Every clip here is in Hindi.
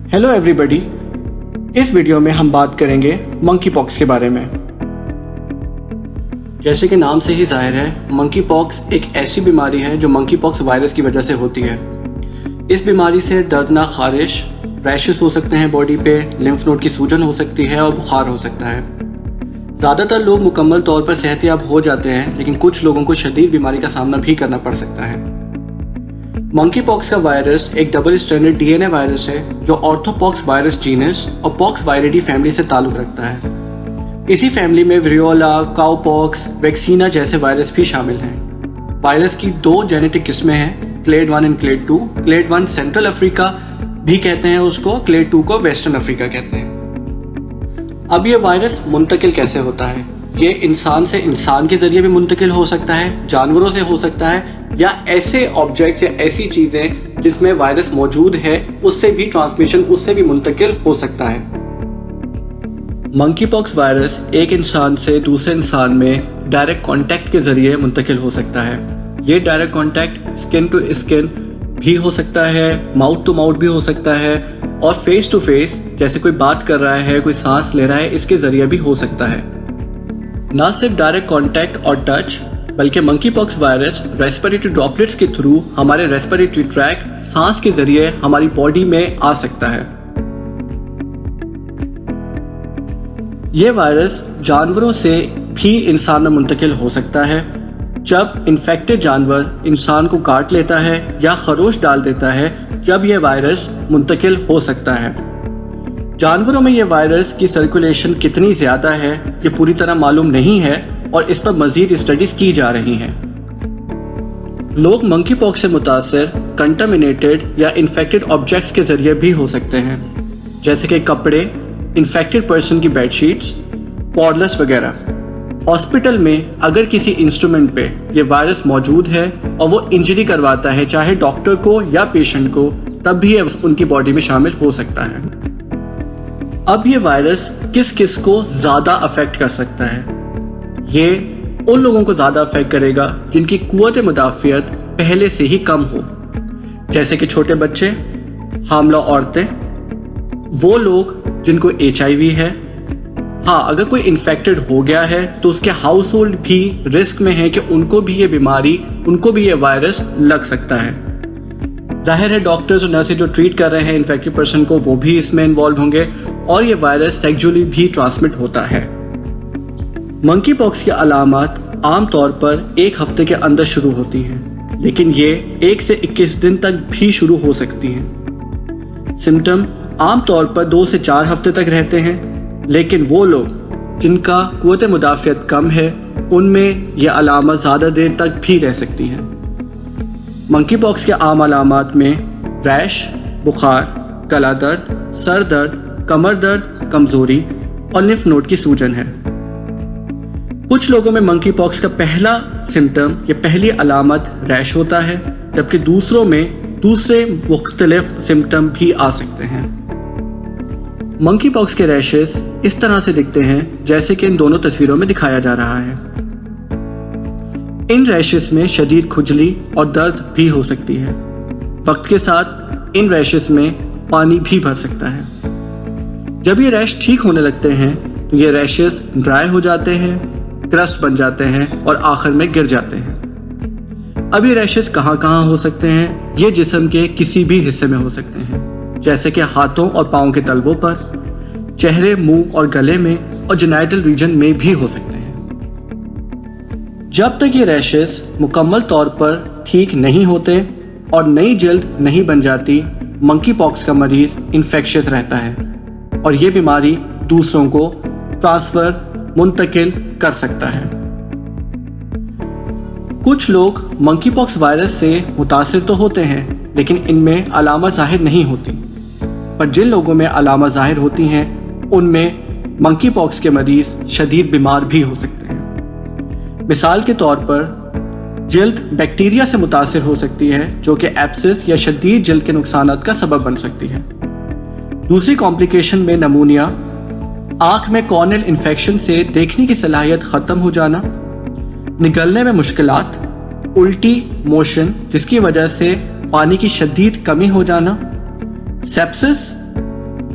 हेलो एवरीबॉडी, इस वीडियो में हम बात करेंगे मंकी पॉक्स के बारे में। जैसे कि नाम से ही जाहिर है, मंकी पॉक्स एक ऐसी बीमारी है जो मंकी पॉक्स वायरस की वजह से होती है। इस बीमारी से दर्दनाक खारिश, रैशेस हो सकते हैं बॉडी पे, लिम्फ नोड की सूजन हो सकती है और बुखार हो सकता है। ज़्यादातर लोग मुकम्मल तौर पर सेहतयाब हो जाते हैं, लेकिन कुछ लोगों को शदीद बीमारी का सामना भी करना पड़ सकता है। मंकी पॉक्स का वायरस एक डबल स्ट्रैंडेड डीएनए वायरस है जो ऑर्थोपॉक्स वायरस जीनस और पॉक्स वायरिडी फैमिली से ताल्लुक़ रखता है। इसी फैमिली में विरियोला, काउपॉक्स, वैक्सीना जैसे वायरस भी शामिल हैं। वायरस की दो जेनेटिक किस्में हैं, clade 1 and clade 2। Clade 1 central Africa भी कहते हैं उसको, क्लेड 2 को वेस्टर्न अफ्रीका कहते हैं। अब ये वायरस मुंतकिल कैसे होता है? ये इंसान से इंसान के जरिए भी मुंतकिल हो सकता है, जानवरों से हो सकता है, या ऐसे ऑब्जेक्ट या ऐसी चीजें जिसमें वायरस मौजूद है उससे भी ट्रांसमिशन, उससे भी मुंतकिल हो सकता है। मंकी पॉक्स वायरस एक इंसान से दूसरे इंसान में डायरेक्ट कांटेक्ट के जरिए मुंतकिल हो सकता है। ये direct contact skin to skin भी हो सकता है, माउथ टू माउथ भी हो सकता है, और फेस टू फेस, जैसे कोई बात कर रहा है, कोई सांस ले रहा है, इसके जरिए भी हो सकता है। ना सिर्फ डायरेक्ट कांटेक्ट और टच, बल्कि monkey pox virus respiratory droplets के थ्रू हमारे रेस्पिरेटरी ट्रैक, सांस के जरिए हमारी बॉडी में आ सकता है। यह वायरस जानवरों से भी इंसान में मुंतकिल हो सकता है। जब इन्फेक्टेड जानवर इंसान को काट लेता है या खरोच डाल देता है, जब यह वायरस मुंतकिल हो सकता है। जानवरों में यह वायरस की सर्कुलेशन कितनी ज्यादा है ये पूरी तरह मालूम नहीं है और इस पर मजीद स्टडीज की जा रही हैं। लोग मंकी पॉक्स से मुतासर कंटामिनेटेड या इन्फेक्टेड ऑब्जेक्ट्स के जरिए भी हो सकते हैं, जैसे कि कपड़े, इन्फेक्टेड पर्सन की बेडशीट्स, पॉडलर्स वगैरह। हॉस्पिटल में अगर किसी इंस्ट्रूमेंट पे ये वायरस मौजूद है और वो इंजरी करवाता है, चाहे डॉक्टर को या पेशेंट को, तब भी ये उनकी बॉडी में शामिल हो सकता है। अब ये वायरस किस किस को ज्यादा अफेक्ट कर सकता है? ये उन लोगों को ज्यादा अफेक्ट करेगा जिनकी कुव्वत मुदाफियत पहले से ही कम हो, जैसे कि छोटे बच्चे, हामला औरतें, वो लोग जिनको HIV है। हाँ, अगर कोई इन्फेक्टेड हो गया है तो उसके हाउस होल्ड भी रिस्क में है कि उनको भी ये बीमारी, उनको भी ये वायरस लग सकता है। जाहिर है डॉक्टर्स और नर्सेज जो ट्रीट कर रहे हैं इन्फेक्टेड पर्सन को, वो भी इसमें इन्वॉल्व होंगे, और ये वायरस सेक्सुअली भी ट्रांसमिट होता है। मंकी पॉक्स की अलामत आमतौर पर एक हफ्ते के अंदर शुरू होती हैं, लेकिन ये 1 से 21 दिन तक भी शुरू हो सकती हैं। सिम्टम आमतौर पर 2 से 4 हफ्ते तक रहते हैं, लेकिन वो लोग जिनका कुव्वत मुदाफियत कम है उनमें यह अलामत ज़्यादा देर तक भी रह सकती हैं। मंकी पॉक्स के आम अलामात में रैश, बुखार, गला दर्द, सर दर्द, कमर दर्द, कमजोरी और लिम्फ नोड की सूजन है। कुछ लोगों में मंकी पॉक्स का पहला सिम्टम या पहली अलामत रैश होता है, जबकि दूसरों में दूसरे मुख्तलिफ सिम्टम भी आ सकते हैं। मंकी पॉक्स के रैशेस इस तरह से दिखते हैं जैसे कि इन दोनों तस्वीरों में दिखाया जा रहा है। इन रैशेस में शदीद खुजली और दर्द भी हो सकती है। वक्त के साथ इन रैशेस में पानी भी भर सकता है। जब ये रैश ठीक होने लगते हैं तो ये रैशेस ड्राई हो जाते हैं, क्रस्ट बन जाते हैं और आखिर में गिर जाते हैं। अब ये रैशेस कहाँ कहाँ हो सकते हैं? ये जिस्म के किसी भी हिस्से में हो सकते हैं, जैसे कि हाथों और पाँव के तलवों पर, चेहरे, मुंह और गले में, और जेनाइटल रीजन में भी हो सकते हैं। जब तक ये रैशेस मुकम्मल तौर पर ठीक नहीं होते और नई जल्द नहीं बन जाती, मंकी पॉक्स का मरीज इन्फेक्शियस रहता है और ये बीमारी दूसरों को ट्रांसफर, मुंतकिल कर सकता है। कुछ लोग मंकी पॉक्स वायरस से मुतासिर तो होते हैं, लेकिन इनमें अलामत जाहिर नहीं होती। पर जिन लोगों में अलामत जाहिर होती हैं उनमें मंकी पॉक्स के मरीज शदीद बीमार भी हो सकते हैं। मिसाल के तौर पर जल्द बैक्टीरिया से मुतासिर हो सकती है, जो कि एब्सेस या शदीद जल्द के नुकसानात का सबब बन सकती है। दूसरी कॉम्प्लिकेशन में नमूनिया, आंख में कॉर्नियल इन्फेक्शन से देखने की सलाहियत खत्म हो जाना, निगलने में मुश्किलात, उल्टी मोशन जिसकी वजह से पानी की शदीद कमी हो जाना, सेप्सिस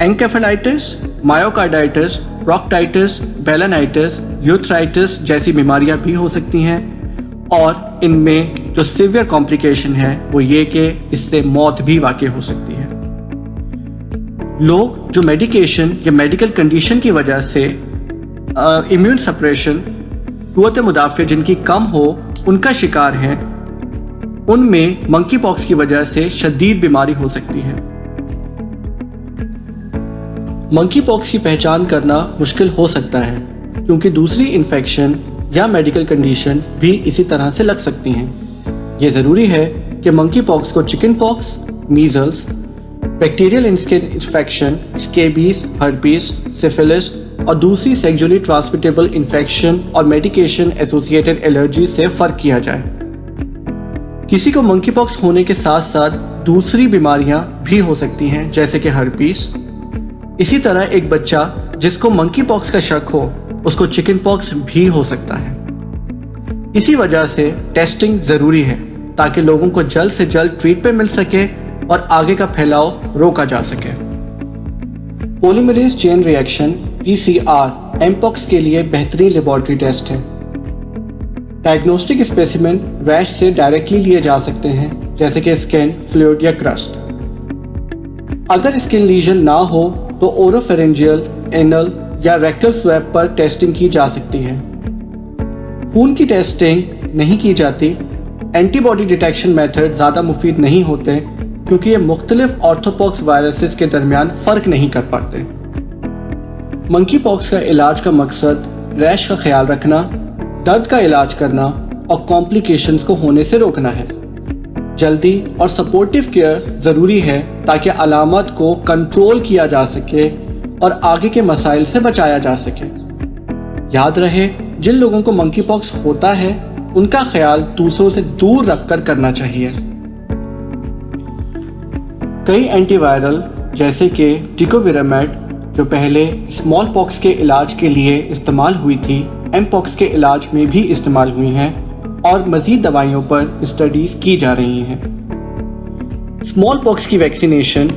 एंकेफेलाइटिस, मायोकार्डाइटिस, प्रोक्टाइटिस, बेलेनाइटिस, यूथराइटिस जैसी बीमारियां भी हो सकती हैं और इनमें जो सीवियर कॉम्प्लिकेशन है वो ये कि इससे मौत भी वाकई हो सकती है। लोग जो मेडिकेशन या मेडिकल कंडीशन की वजह से इम्यून सप्रेशन, कुव्वत मुदाफ़े जिनकी कम हो, उनका शिकार हैं, उनमें मंकी पॉक्स की वजह से शदीद बीमारी हो सकती है। मंकी पॉक्स की पहचान करना मुश्किल हो सकता है क्योंकि दूसरी इन्फेक्शन या मेडिकल कंडीशन भी इसी तरह से लग सकती हैं। ये ज़रूरी है कि मंकी पॉक्स को chicken pox, measles, bacterial skin infection, scabies, herpes, syphilis और दूसरी सेक्सुअली ट्रांसमिटेबल इन्फेक्शन और मेडिकेशन एसोसिएटेड एलर्जी से फ़र्क किया जाए। किसी को मंकी पॉक्स होने के साथ साथ दूसरी बीमारियां भी हो सकती हैं जैसे कि हर्पीस। इसी तरह एक बच्चा जिसको मंकी पॉक्स का शक हो उसको चिकन पॉक्स भी हो सकता है। इसी वजह से टेस्टिंग ज़रूरी है ताकि लोगों को जल्द से जल्द ट्रीटमेंट मिल सके और आगे का फैलाव रोका जा सके। Polymerase chain reaction PCR mpox के लिए बेहतरीन लेबोरेटरी टेस्ट है। डायग्नोस्टिक स्पेसिमेन रैश से डायरेक्टली लिए जा सकते हैं जैसे कि स्किन, फ्लूइड या क्रस्ट। अगर स्किन लीजन ना हो तो ओरोफेरेंजियल, एनल या रेक्टल स्वैब पर टेस्टिंग की जा सकती है। खून की टेस्टिंग नहीं की जाती। एंटीबॉडी डिटेक्शन मेथड ज़्यादा मुफीद नहीं होते क्योंकि ये मुख्तलिफ ऑर्थोपॉक्स वायरसेस के दरमियान फ़र्क नहीं कर पाते। मंकी पॉक्स का इलाज का मकसद रैश का ख्याल रखना, दर्द का इलाज करना और कॉम्प्लिकेशंस को होने से रोकना है। जल्दी और सपोर्टिव केयर ज़रूरी है ताकि अलामत को कंट्रोल किया जा सके और आगे के मसाइल से बचाया जा सके। याद रहे, जिन लोगों को मंकी पॉक्स होता है उनका ख्याल दूसरों से दूर रखकर करना चाहिए। कई एंटीवायरल जैसे कि टिकोविरामेड जो पहले स्मॉल पॉक्स के इलाज के लिए इस्तेमाल हुई थी, एम पॉक्स के इलाज में भी इस्तेमाल हुई हैं और मजीद दवाइयों पर स्टडीज की जा रही हैं। स्मॉल पॉक्स की वैक्सीनेशन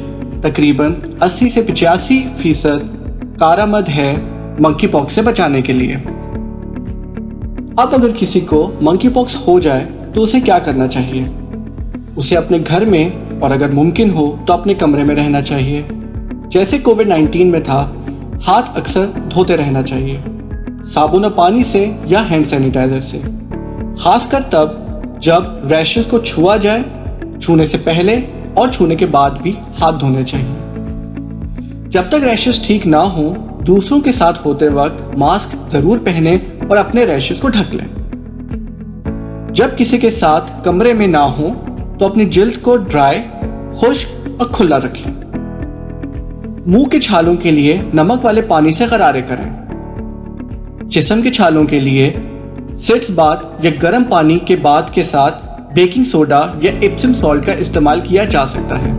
तकरीबन 80 से 85% कारआमद है मंकी पॉक्स से बचाने के लिए। अब अगर किसी को मंकी पॉक्स हो जाए तो उसे क्या करना चाहिए? उसे अपने घर में और अगर मुमकिन हो तो अपने कमरे में रहना चाहिए। जैसे कोविड-19 में था, हाथ अक्सर धोते रहना चाहिए, साबुन और पानी से या हैंड सैनिटाइजर से, खासकर तब जब रैशेस को छुआ जाए। छूने से पहले और छूने के बाद भी हाथ धोने चाहिए। जब तक रैशेस ठीक ना हो, दूसरों के साथ होते वक्त मास्क जरूर पहने और अपने रैशेस को ढक लें। जब किसी के साथ कमरे में ना हो तो अपनी जिल्द को ड्राई, खुश्क और खुला रखें। मुंह के छालों के लिए नमक वाले पानी से गरारे करें। जिस्म के छालों के लिए सिट्स बाथ या गर्म पानी के बाथ के साथ बेकिंग सोडा या एप्सम सॉल्ट का इस्तेमाल किया जा सकता है।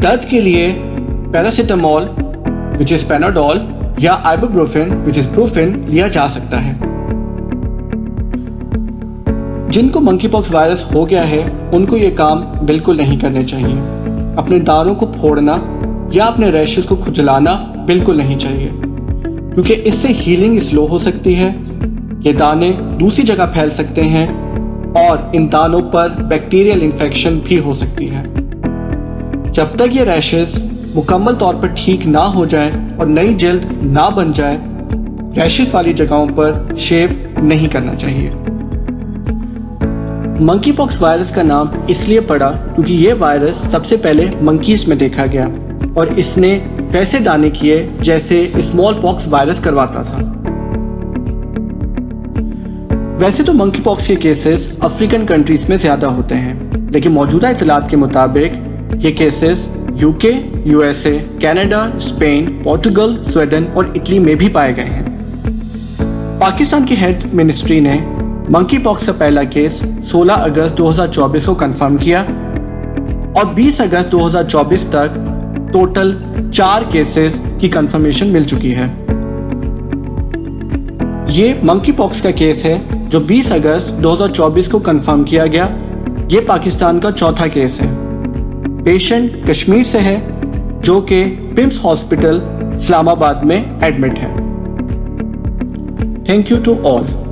दर्द के लिए पैरासीटामोल विच इज पेनाडोल या आइबुप्रोफेन विच इज प्रोफेन लिया जा सकता है। जिनको मंकी पॉक्स वायरस हो गया है उनको ये काम बिल्कुल नहीं करने चाहिए। अपने दानों को फोड़ना या अपने रैशेस को खुजलाना बिल्कुल नहीं चाहिए क्योंकि इससे हीलिंग स्लो हो सकती है। ये दाने दूसरी जगह फैल सकते हैं और इन दानों पर बैक्टीरियल इन्फेक्शन भी हो सकती है। जब तक ये रैशेस मुकम्मल तौर पर ठीक ना हो जाए और नई जल्द ना बन जाए, रैशेस वाली जगहों पर शेव नहीं करना चाहिए। मंकी पॉक्स वायरस का नाम इसलिए पड़ा क्योंकि ये वायरस सबसे पहले मंकीज में देखा गया और इसने वैसे दाने किए जैसे स्मॉल पॉक्स वायरस करवाता था। वैसे तो मंकी पॉक्स के केसेस अफ्रीकन कंट्रीज में ज्यादा होते हैं, लेकिन मौजूदा इतलात के मुताबिक ये cases UK, USA, Canada, Spain, Portugal, Sweden और इटली में भी पाए गए हैं। पाकिस्तान की हेल्थ मिनिस्ट्री ने मंकी पॉक्स का पहला केस 16 अगस्त 2024 को कंफर्म किया और 20 अगस्त 2024 तक टोटल 4 केसेस की कंफर्मेशन मिल चुकी है। ये मंकी पॉक्स का केस है जो 20 अगस्त 2024 को कंफर्म किया गया। ये पाकिस्तान का चौथा केस है। पेशेंट कश्मीर से है, जो कि पिम्स हॉस्पिटल इस्लामाबाद में एडमिट है। Thank you to all.